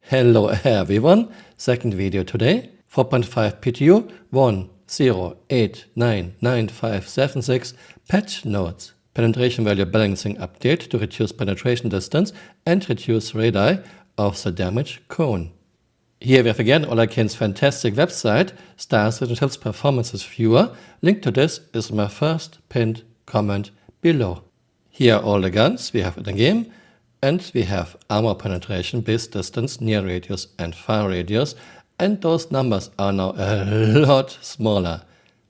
Hello everyone, second video today, 4.5 PTU 10899576 patch notes. Penetration value balancing update to reduce penetration distance and reduce radii of the damaged cone. Here we have again Olakin's fantastic website, Stars and Chips Performances Viewer. Link to this is my first pinned comment below. Here are all the guns we have in the game. And we have armor penetration, base distance, near radius and far radius, and those numbers are now a lot smaller.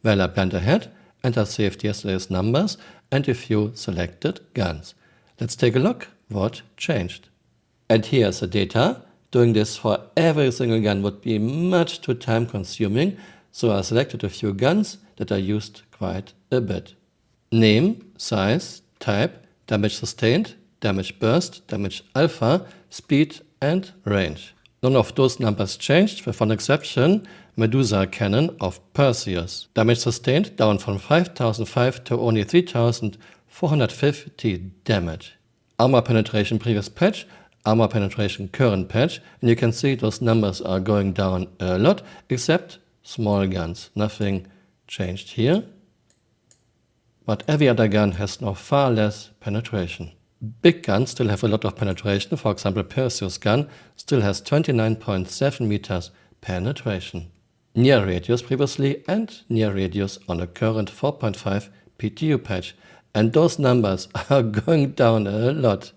Well, I planned ahead and I saved yesterday's numbers and a few selected guns. Let's take a look what changed. And here's the data. Doing this for every single gun would be much too time consuming, so I selected a few guns that I used quite a bit. Name, size, type, damage sustained, damage burst, damage alpha, speed and range. None of those numbers changed, with one exception, Medusa cannon of Perseus. Damage sustained down from 5005 to only 3450 damage. Armor penetration previous patch, armor penetration current patch, and you can see those numbers are going down a lot, except small guns. Nothing changed here. But every other gun has now far less penetration. Big guns still have a lot of penetration. For example, Perseus gun still has 29.7 meters penetration. Near radius previously and near radius on a current 4.5 PTU patch. And those numbers are going down a lot.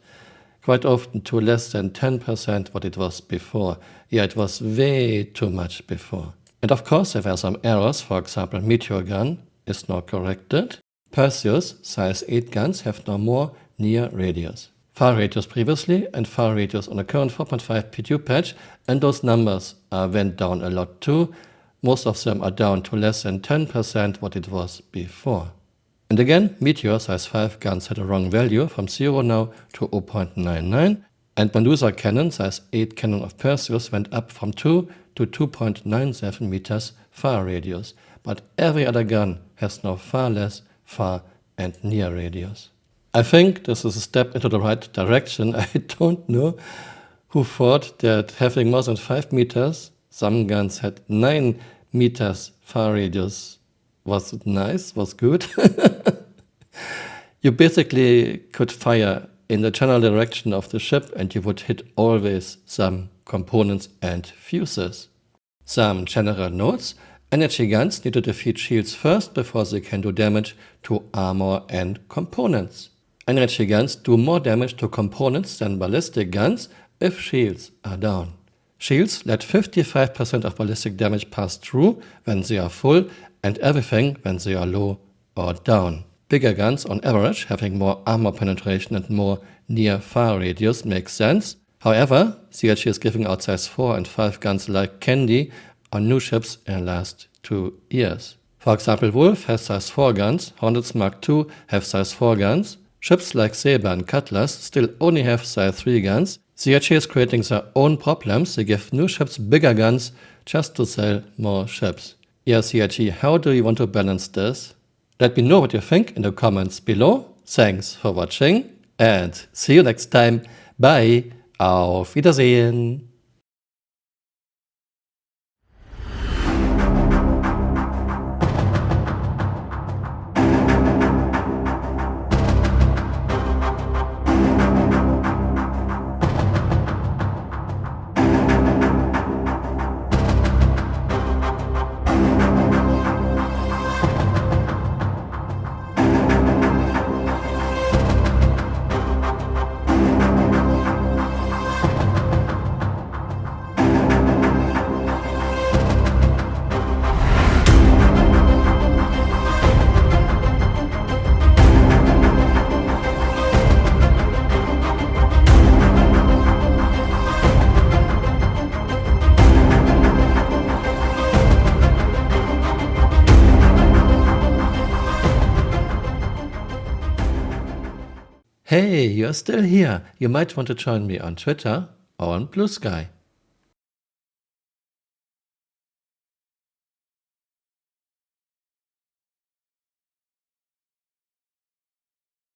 Quite often to less than 10% what it was before. Yeah, it was way too much before. And of course there were some errors. For example, Meteor gun is now corrected. Perseus size 8 guns have now more near radius. Far radius previously and far radius on a current 4.5 PTU patch, and those numbers went down a lot too. Most of them are down to less than 10% what it was before. And again, Meteor size 5 guns had a wrong value from 0 now to 0.99, and Medusa cannon size 8 cannon of Perseus went up from 2 to 2.97 meters far radius. But every other gun has now far less far and near radius. I think this is a step into the right direction. I don't know who thought that having more than 5 meters, some guns had 9 meters far radius, was nice, was good. You basically could fire in the general direction of the ship and you would hit always some components and fuses. Some general notes. Energy guns need to defeat shields first before they can do damage to armor and components. Energy guns do more damage to components than ballistic guns if shields are down. Shields let 55% of ballistic damage pass through when they are full and everything when they are low or down. Bigger guns on average having more armor penetration and more near-far radius makes sense. However, CRG is giving out size 4 and 5 guns like candy on new ships in the last 2 years. For example, Wolf has size 4 guns, Hornets Mark II have size 4 guns. Ships like Saber and Cutlass still only have size 3 guns. CRG is creating their own problems. They give new ships bigger guns just to sell more ships. Yeah, CRG, how do you want to balance this? Let me know what you think in the comments below. Thanks for watching and see you next time. Bye. Auf Wiedersehen. Hey, you're still here. You might want to join me on Twitter or on Blue Sky.